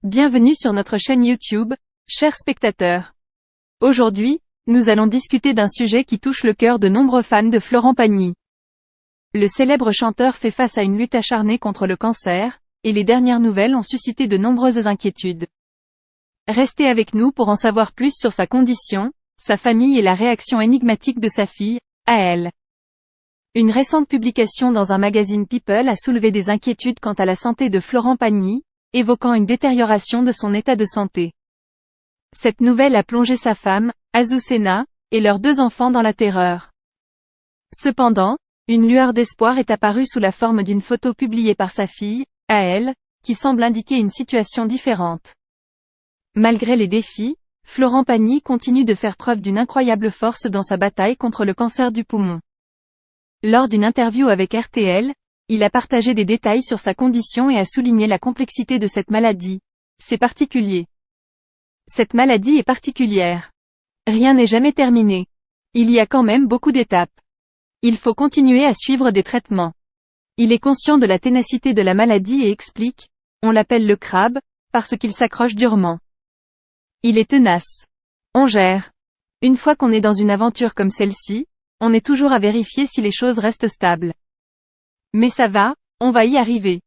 Bienvenue sur notre chaîne YouTube, chers spectateurs. Aujourd'hui, nous allons discuter d'un sujet qui touche le cœur de nombreux fans de Florent Pagny. Le célèbre chanteur fait face à une lutte acharnée contre le cancer, et les dernières nouvelles ont suscité de nombreuses inquiétudes. Restez avec nous pour en savoir plus sur sa condition, sa famille et la réaction énigmatique de sa fille, Aëlle. Une récente publication dans un magazine People a soulevé des inquiétudes quant à la santé de Florent Pagny, évoquant une détérioration de son état de santé. Cette nouvelle a plongé sa femme, Azucena, et leurs 2 enfants dans la terreur. Cependant, une lueur d'espoir est apparue sous la forme d'une photo publiée par sa fille, Aëlle, qui semble indiquer une situation différente. Malgré les défis, Florent Pagny continue de faire preuve d'une incroyable force dans sa bataille contre le cancer du poumon. Lors d'une interview avec RTL, il a partagé des détails sur sa condition et a souligné la complexité de cette maladie. C'est particulier. Cette maladie est particulière. Rien n'est jamais terminé. Il y a quand même beaucoup d'étapes. Il faut continuer à suivre des traitements. Il est conscient de la ténacité de la maladie et explique, on l'appelle le crabe, parce qu'il s'accroche durement. Il est tenace. On gère. Une fois qu'on est dans une aventure comme celle-ci, on est toujours à vérifier si les choses restent stables. Mais ça va, on va y arriver.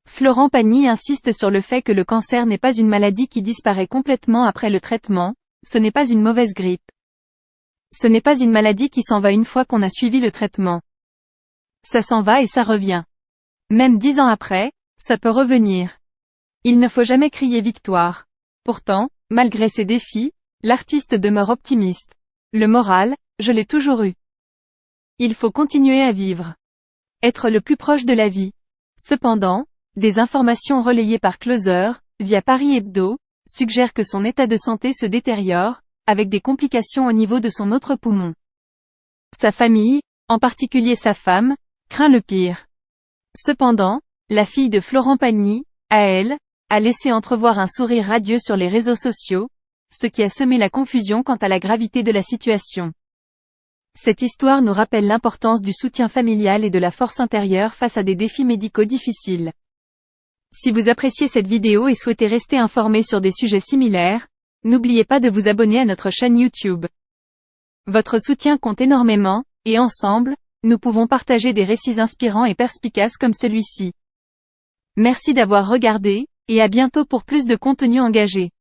Florent Pagny insiste sur le fait que le cancer n'est pas une maladie qui disparaît complètement après le traitement, ce n'est pas une mauvaise grippe. Ce n'est pas une maladie qui s'en va une fois qu'on a suivi le traitement. Ça s'en va et ça revient. Même 10 ans après, ça peut revenir. Il ne faut jamais crier victoire. Pourtant, malgré ces défis, l'artiste demeure optimiste. Le moral, je l'ai toujours eu. Il faut continuer à vivre. Être le plus proche de la vie. Cependant, des informations relayées par Closer, via Paris Hebdo, suggèrent que son état de santé se détériore, avec des complications au niveau de son autre poumon. Sa famille, en particulier sa femme, craint le pire. Cependant, la fille de Florent Pagny, Aëlle, a laissé entrevoir un sourire radieux sur les réseaux sociaux, ce qui a semé la confusion quant à la gravité de la situation. Cette histoire nous rappelle l'importance du soutien familial et de la force intérieure face à des défis médicaux difficiles. Si vous appréciez cette vidéo et souhaitez rester informé sur des sujets similaires, n'oubliez pas de vous abonner à notre chaîne YouTube. Votre soutien compte énormément, et ensemble, nous pouvons partager des récits inspirants et perspicaces comme celui-ci. Merci d'avoir regardé, et à bientôt pour plus de contenu engagé.